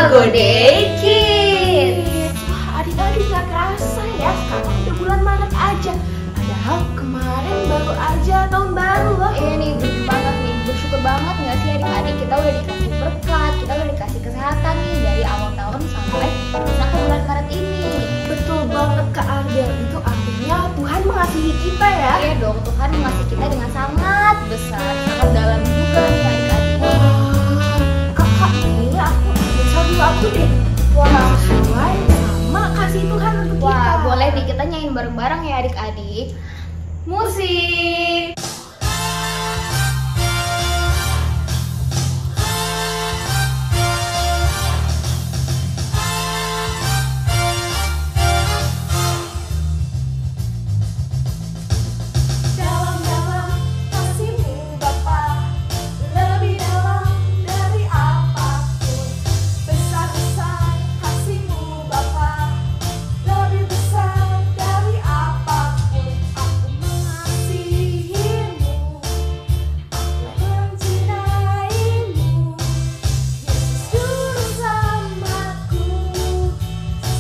Gode Kids. Wah, adik-adik gak kerasa ya, sekarang udah bulan Maret aja. Padahal kemarin baru aja tahun baru loh. Nih, bener banget nih. Bersyukur banget gak sih adik-adik, kita udah dikasih berkat, kita udah dikasih kesehatan nih dari awal tahun sampai ke bulan Maret ini. Betul banget Kak Ardel, itu artinya Tuhan mengasihi kita ya. Iya dong, Tuhan mengasihi kita dengan sangat besar, sangat dalam juga nih adik-adik. Wah, kakak kayaknya aku ambil lagu deh. Wah, Sesuai sama kasih Tuhan untuk kita. wah, boleh nih kita nyanyiin bareng-bareng ya adik-adik. Musik. Dalam-dalam kasih-Mu Bapa, lebih dalam dari apapun. Besar-besar kasih-Mu Bapa, lebih besar dari apapun. Aku mengasihi-Mu, aku mencintai-Mu. Yesus Juru Selamatku,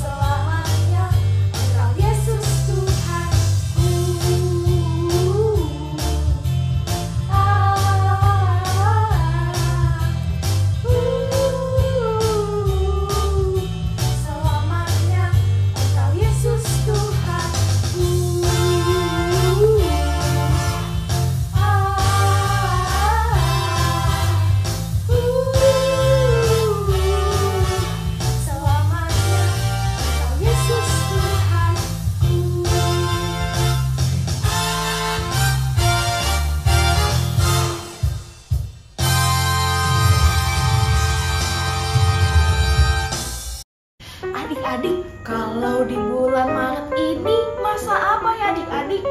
selamanya Engkau Yesus Tuhanku. Selamanya Engkau Yesus Tuhanku. Selamanya Engkau Yesus Tuhanku. Adik-adik, kalau di bulan Maret ini masa apa ya adik-adik?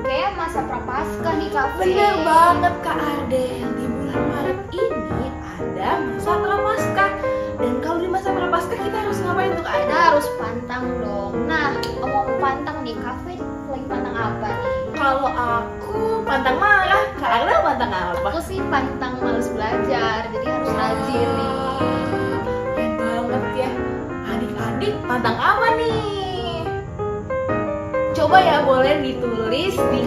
Kayak masa prapaskah nih Kak Fe. Bener banget Kak Ardel, di bulan Maret ini ada masa prapaskah. Dan kalau di masa prapaskah kita harus ngapain tuh Kak Kita Ardel? harus pantang dong. Nah, ngomong pantang nih, Kak Fe lagi pantang apa nih? Kalau aku pantang marah, Kak Ardel pantang apa? Aku sih pantang males belajar, jadi harus rajin nih. Keren banget ya. Adik-adik pantang apa nih? Coba ya boleh ditulis di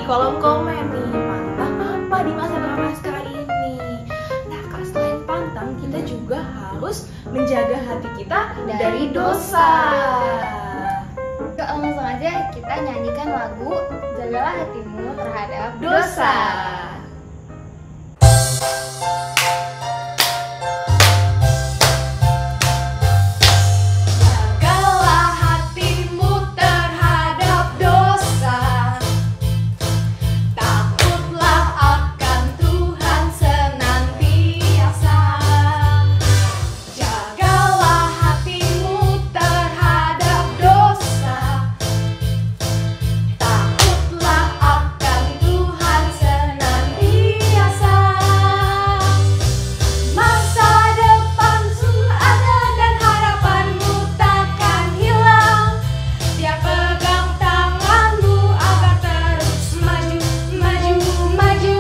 kolom komen nih. Pantang apa di masa prapaskah ini? Nah, Kak, selain pantang, kita juga harus menjaga hati kita dari dosa. Yuk, langsung aja kita nyanyikan lagu Jagalah Hatimu Terhadap Dosa. Jagalah hatimu terhadap dosa. Takutlah akan Tuhan senantiasa. Jagalah hatimu terhadap dosa. Takutlah akan Tuhan senantiasa. Masa depan sungguh ada dan harapanmu takkan hilang. Dia pegang tanganmu agar terus maju, maju, maju.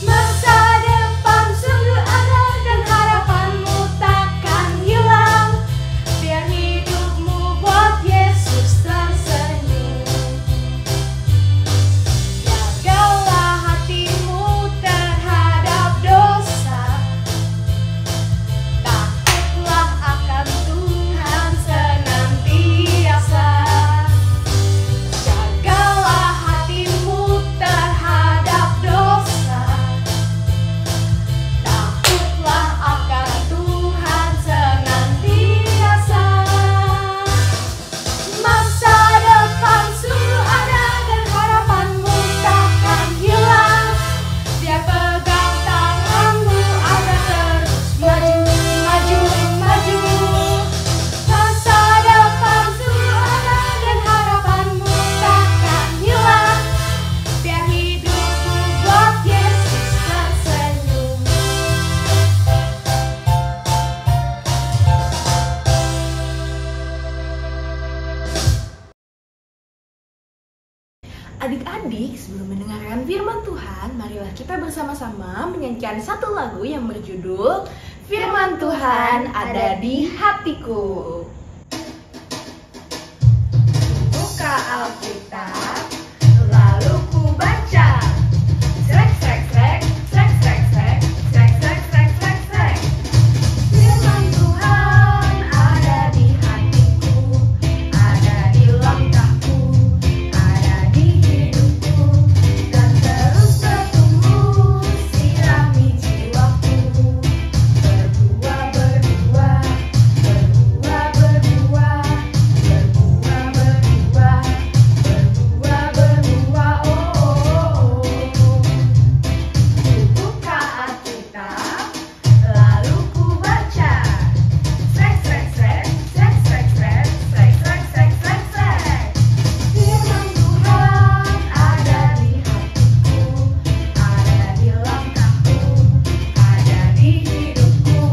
Masa depan sungguh ada dan harapanmu takkan hilang. Biar hidupmu buat Yesus tersenyum. Jagalah hatimu terhadap dosa. Takutlah akan Tuhan senantiasa. Jagalah hatimu terhadap dosa. Takutlah akan Tuhan senantiasa. Masa depan sungguh ada dan harapanmu takkan hilang. Dia pegang tanganmu agar terus maju, maju, maju. Masa depan sungguh ada dan harapanmu takkan hilang. Biar hidupmu buat Yesus tersenyum. Adik-adik, sebelum mendengarkan firman Tuhan, marilah kita bersama-sama menyanyikan satu lagu yang berjudul Firman Tuhan ada di hatiku. Buka Alkitab, lalu ku baca. Srek srek srek, srek srek srek, srek srek srek srek srek. Firman Tuhan ada di hatiku, ada di langkahku, ada di hidupku, dan terus bertumbuh, sirami jiwaku. Berbuah, berbuah, berbuah, berbuah, berbuah, berbuah, berbuah, berbuah, oh, oh, oh. Ku buka Alkitab, lalu ku baca. Srek, srek, srek, srek, srek, srek, srek, srek, srek, srek, srek. Firman Tuhan ada di hatiku, ada di langkahku, ada di hidupku,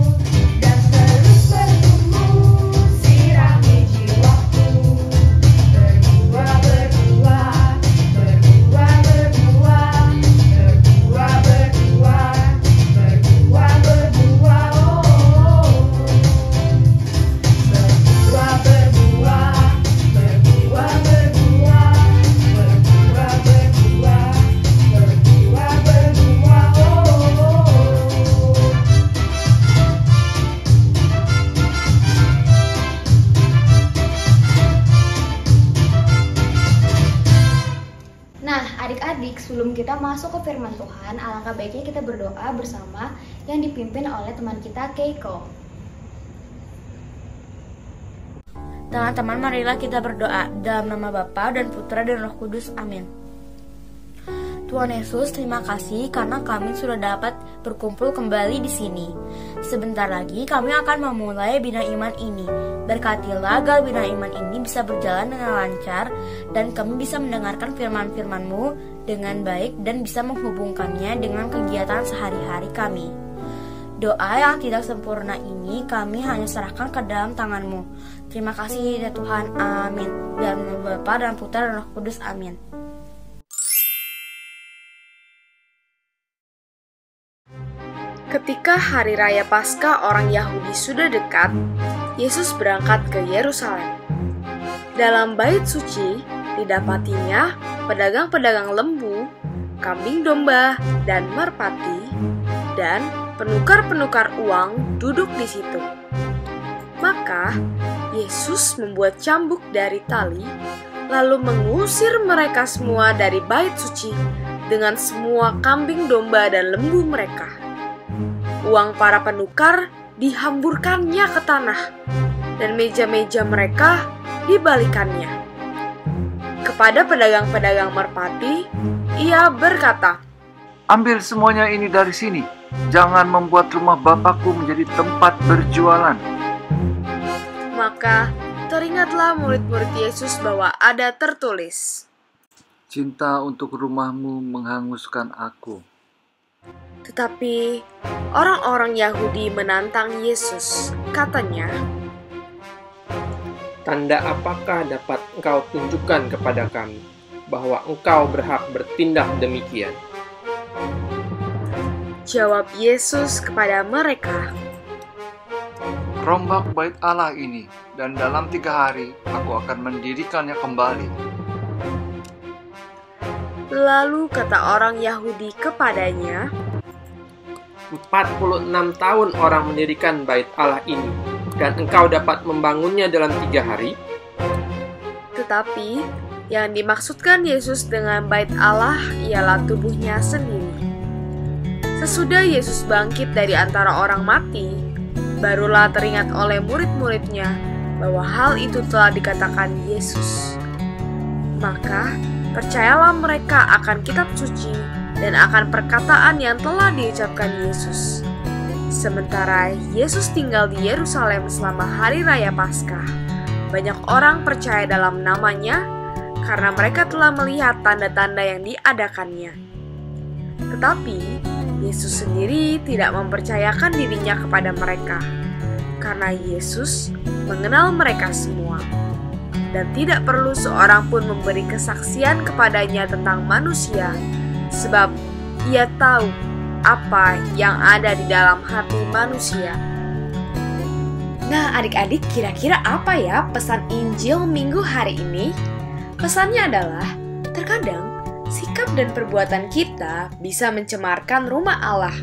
dan terus bertumbuh, sirami jiwaku. Berbuah, berbuah, berbuah, berbuah, berbuah, berbuah, berbuah, berbuah, oh, oh, oh. Berbuah, berbuah, berbuah, berbuah, berbuah, berbuah, berbuah, berbuah, oh, oh, oh. Nah, adik-adik, sebelum kita masuk ke firman Tuhan, alangkah baiknya kita berdoa bersama yang dipimpin oleh teman kita, Keiko. Teman-teman, marilah kita berdoa dalam nama Bapa dan Putra dan Roh Kudus. Amin. Tuhan Yesus, terima kasih karena kami sudah dapat berkumpul kembali di sini. Sebentar lagi kami akan memulai Bina Iman ini. Berkatilah agar Bina Iman ini bisa berjalan dengan lancar dan kami bisa mendengarkan firman-firman-Mu dengan baik dan bisa menghubungkannya dengan kegiatan sehari-hari kami. Doa yang tidak sempurna ini kami hanya serahkan ke dalam tangan-Mu. Terima kasih ya Tuhan, amin. Dalam nama Bapa dan Putra dan Roh Kudus, amin. Ketika hari raya Paskah orang Yahudi sudah dekat, Yesus berangkat ke Yerusalem. Dalam bait suci didapatinya pedagang-pedagang lembu, kambing domba, dan merpati, dan penukar-penukar uang duduk di situ. Maka Yesus membuat cambuk dari tali, lalu mengusir mereka semua dari bait suci dengan semua kambing domba dan lembu mereka. Uang para penukar dihamburkannya ke tanah, dan meja-meja mereka dibalikannya. Kepada pedagang-pedagang merpati, ia berkata, Ambil semuanya ini dari sini. Jangan membuat rumah Bapakku menjadi tempat berjualan. Maka teringatlah murid-murid Yesus bahwa ada tertulis, Cinta untuk rumahmu menghanguskan aku. Tetapi orang-orang Yahudi menantang Yesus. Katanya, Tanda apakah dapat engkau tunjukkan kepada kami bahwa engkau berhak bertindak demikian? Jawab Yesus kepada mereka, Rombak bait Allah ini, dan dalam 3 hari aku akan mendirikannya kembali. Lalu kata orang Yahudi kepadanya, 46 tahun orang mendirikan bait Allah ini, dan engkau dapat membangunnya dalam 3 hari? Tetapi yang dimaksudkan Yesus dengan bait Allah ialah tubuhnya sendiri. Sesudah Yesus bangkit dari antara orang mati, barulah teringat oleh murid-muridnya bahwa hal itu telah dikatakan Yesus. Maka percayalah mereka akan kitab suci dan akan perkataan yang telah diucapkan Yesus. Sementara Yesus tinggal di Yerusalem selama hari raya Paskah, banyak orang percaya dalam namanya karena mereka telah melihat tanda-tanda yang diadakannya. Tetapi Yesus sendiri tidak mempercayakan dirinya kepada mereka, karena Yesus mengenal mereka semua, dan tidak perlu seorang pun memberi kesaksian kepadanya tentang manusia, sebab ia tahu apa yang ada di dalam hati manusia. Nah, adik-adik, kira-kira apa ya pesan Injil minggu hari ini? Pesannya adalah, terkadang sikap dan perbuatan kita bisa mencemarkan rumah Allah.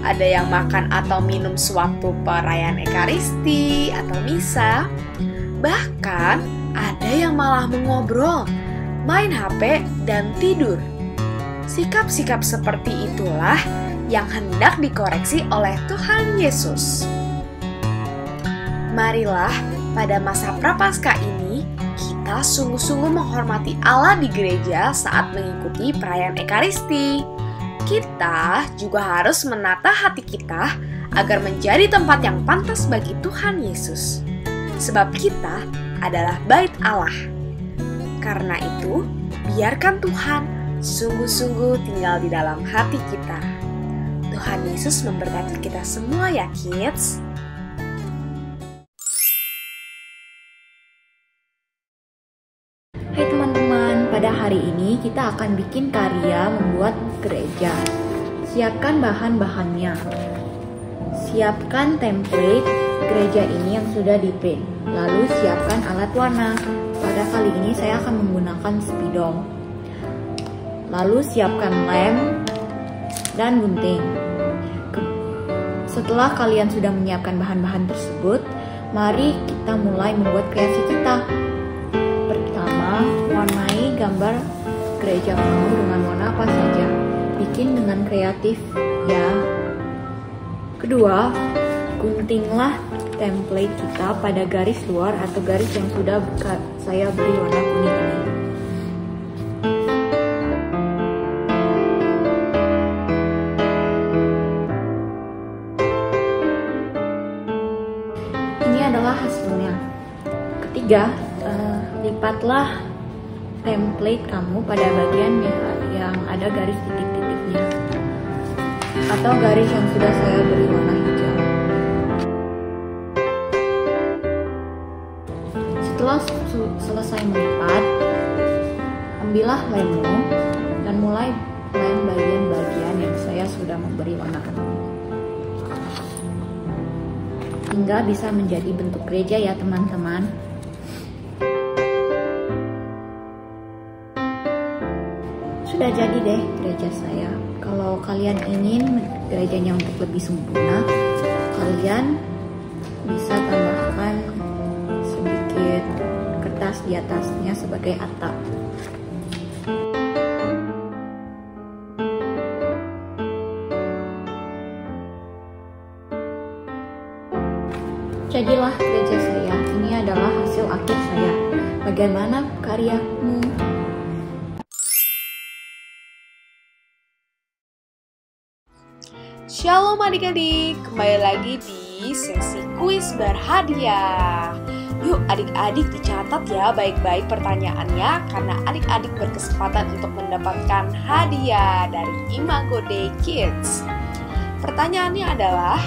Ada yang makan atau minum sewaktu perayaan Ekaristi atau misa. Bahkan ada yang malah mengobrol, main HP, dan tidur. Sikap-sikap seperti itulah yang hendak dikoreksi oleh Tuhan Yesus. Marilah pada masa Prapaskah ini kita sungguh-sungguh menghormati Allah di gereja saat mengikuti perayaan Ekaristi. Kita juga harus menata hati kita agar menjadi tempat yang pantas bagi Tuhan Yesus. Sebab kita adalah bait Allah. Karena itu, biarkan Tuhan sungguh-sungguh tinggal di dalam hati kita. Tuhan Yesus memberkati kita semua ya, kids. Hai teman-teman, pada hari ini kita akan bikin karya membuat gereja. Siapkan bahan-bahannya. Siapkan template gereja ini yang sudah di-print. Lalu siapkan alat warna. Pada kali ini saya akan menggunakan spidol. Lalu siapkan lem dan gunting. Setelah kalian sudah menyiapkan bahan-bahan tersebut, mari kita mulai membuat kreasi kita. Pertama, warnai gambar gereja kamu dengan warna apa saja. Bikin dengan kreatif ya. Kedua, guntinglah template kita pada garis luar atau garis yang sudah saya beri warna kuning ini. Ini adalah hasilnya. Ketiga, lipatlah template kamu pada bagian yang ada garis titik-titiknya atau garis yang sudah saya beri warna hijau. Setelah selesai melipat, ambillah lemmu dan mulai lem bagian-bagian yang saya sudah memberi warna kuning hingga bisa menjadi bentuk gereja ya teman-teman. Sudah jadi deh gereja saya. Kalau kalian ingin gerejanya untuk lebih sempurna, kalian bisa tambahkan sedikit kertas di atasnya sebagai atap. Jadilah gereja saya. Ini adalah hasil akhir saya. Bagaimana karyamu? Shalom adik-adik, kembali lagi di sesi kuis berhadiah. Yuk adik-adik dicatat ya baik-baik pertanyaannya, karena adik-adik berkesempatan untuk mendapatkan hadiah dari Imago Day Kids. Pertanyaannya adalah,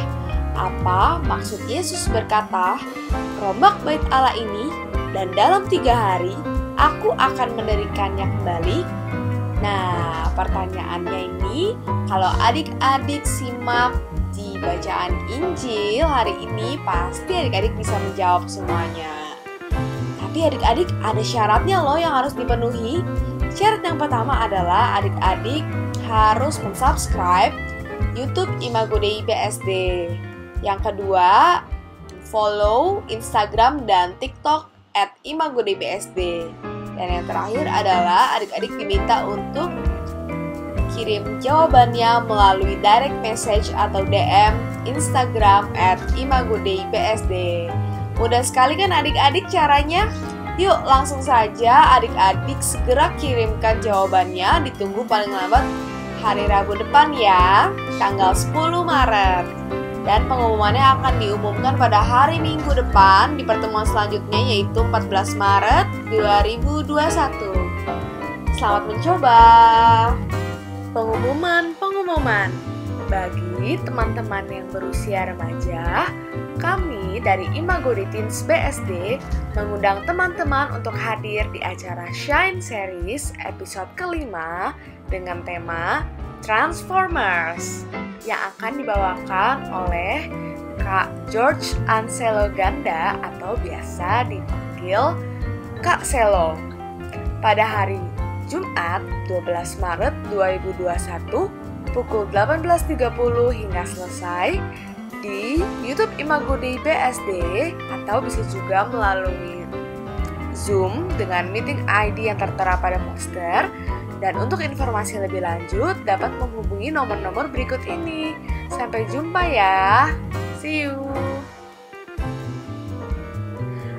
apa maksud Yesus berkata, rombak bait Allah ini dan dalam 3 hari aku akan mendirikannya kembali? Nah, pertanyaannya ini kalau adik-adik simak di bacaan Injil hari ini, pasti adik-adik bisa menjawab semuanya. Tapi adik-adik ada syaratnya loh yang harus dipenuhi. Syarat yang pertama adalah adik-adik harus mensubscribe YouTube Imago Day BSD. Yang kedua, follow Instagram dan TikTok @imagodbsd. Dan yang terakhir adalah adik-adik diminta untuk kirim jawabannya melalui direct message atau DM Instagram @imagodbsd. Mudah sekali kan adik-adik caranya? Yuk langsung saja adik-adik segera kirimkan jawabannya, ditunggu paling lambat hari Rabu depan ya, tanggal 10 Maret. Dan pengumumannya akan diumumkan pada hari Minggu depan di pertemuan selanjutnya, yaitu 14 Maret 2021. Selamat mencoba. Pengumuman. Bagi teman-teman yang berusia remaja, kami dari Imago Day Teens BSD mengundang teman-teman untuk hadir di acara Shine Series episode kelima dengan tema Transformers yang akan dibawakan oleh Kak George Anselo Ganda atau biasa dipanggil Kak Selo pada hari Jumat 12 Maret 2021 pukul 18.30 hingga selesai di YouTube Imagudi BSD atau bisa juga melalui Zoom dengan meeting ID yang tertera pada poster. Dan untuk informasi lebih lanjut dapat menghubungi nomor-nomor berikut ini. Sampai jumpa ya. See you.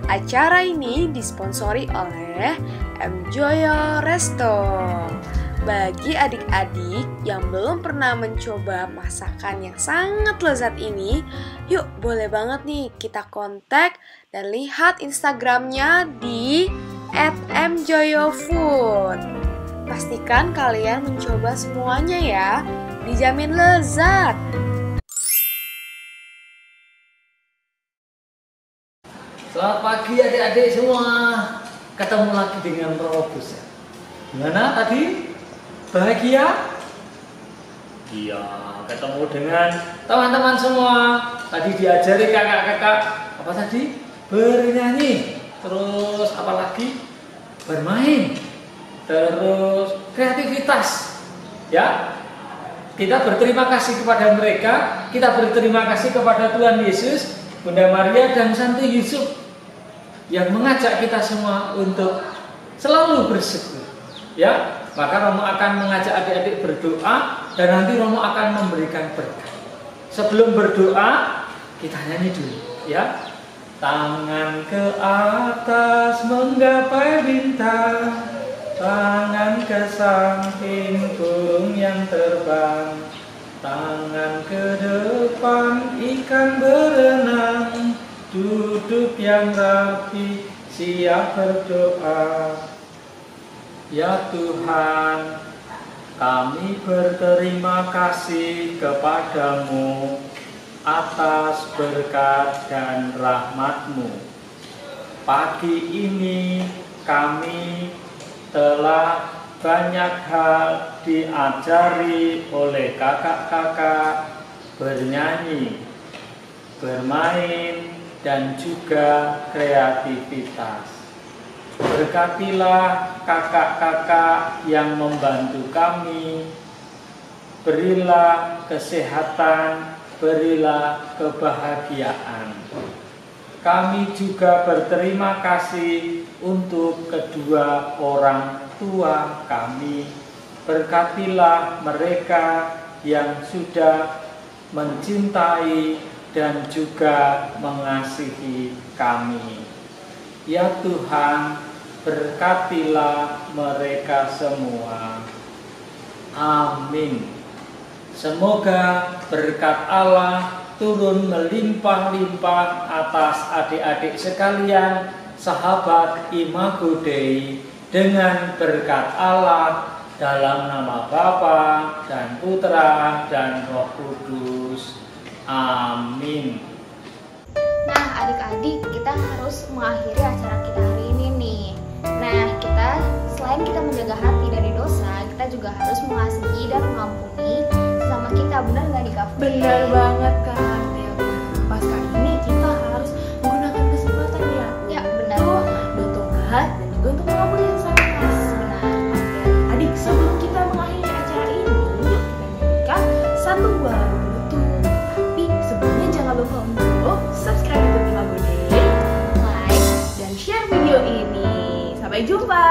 Acara ini disponsori oleh M Joyo Resto. Bagi adik-adik yang belum pernah mencoba masakan yang sangat lezat ini, yuk boleh banget nih kita kontak dan lihat Instagramnya di @mjoyofood. Pastikan kalian mencoba semuanya ya, dijamin lezat. Selamat pagi adik-adik semua. Ketemu lagi dengan Robus. Gimana tadi? Bahagia? Iya, ketemu dengan teman-teman semua. Tadi diajari kakak-kakak apa tadi? Bernyanyi. Terus apa lagi? Bermain. Terus kreativitas. Ya. Kita berterima kasih kepada mereka. Kita berterima kasih kepada Tuhan Yesus, Bunda Maria dan Santo Yusuf yang mengajak kita semua untuk selalu bersyukur. Ya. Maka Romo akan mengajak adik-adik berdoa dan nanti Romo akan memberikan berkat. Sebelum berdoa, kita nyanyi dulu, ya. Tangan ke atas menggapai bintang, tangan ke samping burung yang terbang, tangan ke depan ikan berenang, duduk yang rapi siap berdoa. Ya Tuhan, kami berterima kasih kepadamu atas berkat dan rahmat-Mu. Pagi ini kami telah banyak hal diajari oleh kakak-kakak, bernyanyi, bermain, dan juga kreativitas. Berkatilah kakak-kakak yang membantu kami, berilah kesehatan, berilah kebahagiaan. Kami juga berterima kasih untuk kedua orang tua kami. Berkatilah mereka yang sudah mencintai dan juga mengasihi kami. Ya Tuhan, berkatilah mereka semua. Amin. Semoga berkat Allah turun melimpah-limpah atas adik-adik sekalian, sahabat Imago Dei, dengan berkat Allah dalam nama Bapa dan Putra dan Roh Kudus. Amin. Nah, adik-adik, kita harus mengakhiri acara kita hari ini nih. Nah, kita selain kita menjaga hati dari dosa, kita juga harus mengasihi dan mengampuni sesama kita. Benar nggak nih, Kak? Benar banget Kak. Pas kali ini kita harus menggunakan kesempatan ya. Ya, benar. Untuk tobat dan juga untuk mengampuni sesama. Benar. Adik, sebelum kita mengakhiri acara ini, yuk kita nyanyikan satu buah lagu penutup. Tapi sebelumnya jangan lupa untuk subscribe YouTube Imago Dei, like, dan share video ini. Sampai jumpa.